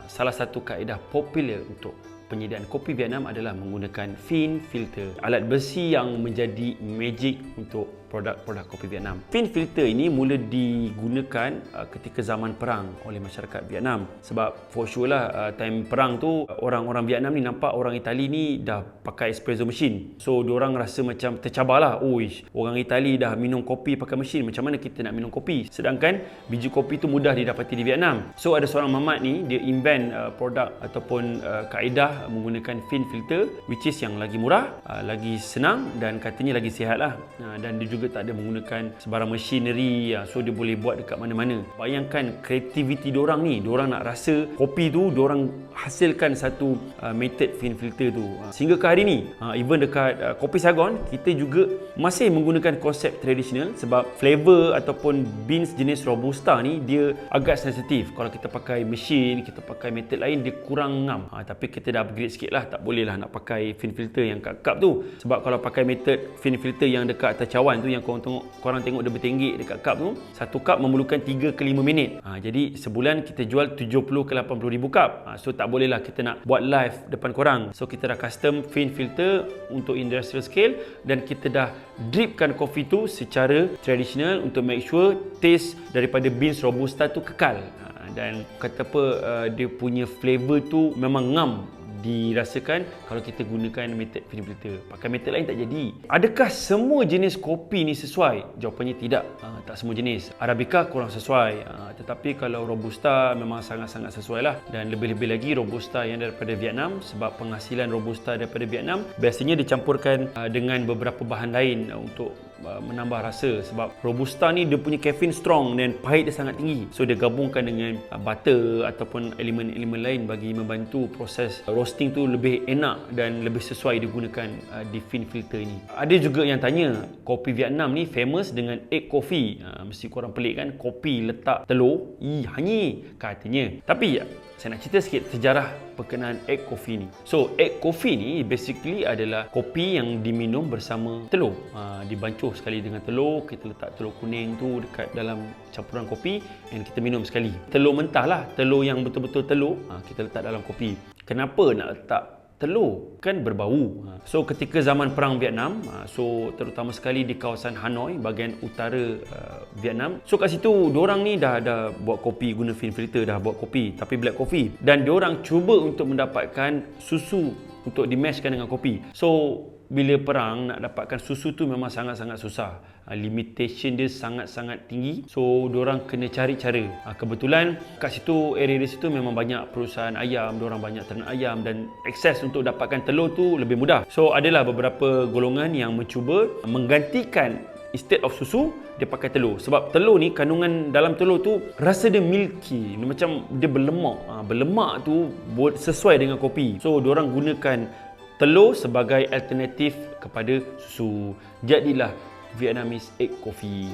salah satu kaedah popular untuk penyediaan kopi Vietnam adalah menggunakan fin filter, alat besi yang menjadi magic untuk produk-produk kopi Vietnam. Fin filter ini mula digunakan ketika zaman perang oleh masyarakat Vietnam. Sebab for sure lah time perang tu orang-orang Vietnam ni nampak orang Itali ni dah pakai espresso machine. So diorang rasa macam tercabarlah. Orang Itali dah minum kopi pakai mesin, macam mana kita nak minum kopi? Sedangkan biji kopi tu mudah didapati di Vietnam. So ada seorang mamat ni, dia invent produk ataupun kaedah menggunakan fin filter, which is yang lagi murah, lagi senang dan katanya lagi sihat lah. Dan dia juga tak ada menggunakan sebarang machinery, so dia boleh buat dekat mana-mana. Bayangkan kreativiti diorang ni, diorang nak rasa kopi tu, diorang hasilkan satu method fin filter tu. Sehingga ke hari ni, even dekat Kopi Saigon, kita juga masih menggunakan konsep tradisional sebab flavor ataupun beans jenis Robusta ni dia agak sensitif. Kalau kita pakai mesin, kita pakai method lain, dia kurang ngam. Tapi kita dah upgrade sikit lah, tak boleh lah nak pakai fin filter yang kat cup tu. Sebab kalau pakai method fin filter yang dekat atas cawan tu, yang korang tengok dia bertenggek dekat cup tu, satu cup memerlukan 3 ke 5 minit. Jadi sebulan kita jual 70 ke 80 ribu cup. So tak boleh lah kita nak buat live depan korang. So kita dah custom fin filter untuk industrial scale dan kita dah dripkan kopi tu secara tradisional untuk make sure taste daripada beans Robusta tu kekal. Dan kata apa, dia punya flavor tu memang ngam dirasakan kalau kita gunakan method fin filter. Pakai method lain tak jadi. Adakah semua jenis kopi ni sesuai? Jawapannya tidak. Tak semua jenis. Arabica kurang sesuai. Tetapi kalau Robusta memang sangat-sangat sesuai lah. Dan lebih-lebih lagi Robusta yang daripada Vietnam, sebab penghasilan Robusta daripada Vietnam biasanya dicampurkan dengan beberapa bahan lain untuk menambah rasa. Sebab Robusta ni dia punya caffeine strong dan pahit dia sangat tinggi. So dia gabungkan dengan butter ataupun elemen-elemen lain bagi membantu proses roasting tu lebih enak dan lebih sesuai digunakan di fin filter ni. Ada juga yang tanya, kopi Vietnam ni famous dengan egg coffee. Mesti korang pelik kan, kopi letak telur. Hanyi katanya. Tapi saya nak cerita sikit sejarah perkenaan egg coffee ni. So egg coffee ni basically adalah kopi yang diminum bersama telur. Dibancuh sekali dengan telur, kita letak telur kuning tu dekat dalam campuran kopi dan kita minum sekali. Telur mentah lah, telur yang betul-betul telur, kita letak dalam kopi. Kenapa nak letak telur? Kan berbau. So ketika zaman perang Vietnam, so terutama sekali di kawasan Hanoi, bahagian utara Vietnam, so kat situ diorang ni dah buat kopi guna fin filter, dah buat kopi tapi black coffee, dan diorang cuba untuk mendapatkan susu untuk dimeshkan dengan kopi. So bila perang nak dapatkan susu tu memang sangat-sangat susah. Limitation dia sangat-sangat tinggi. So diorang kena cari cara. Kebetulan kat situ, area di situ memang banyak perusahaan ayam, diorang banyak ternak ayam dan akses untuk dapatkan telur tu lebih mudah. So adalah beberapa golongan yang mencuba menggantikan instead of susu, dia pakai telur. Sebab telur ni, kandungan dalam telur tu rasa dia milky, dia macam dia berlemak. Berlemak tu sesuai dengan kopi. So diorang gunakan telur sebagai alternatif kepada susu. Jadilah Vietnamese egg coffee.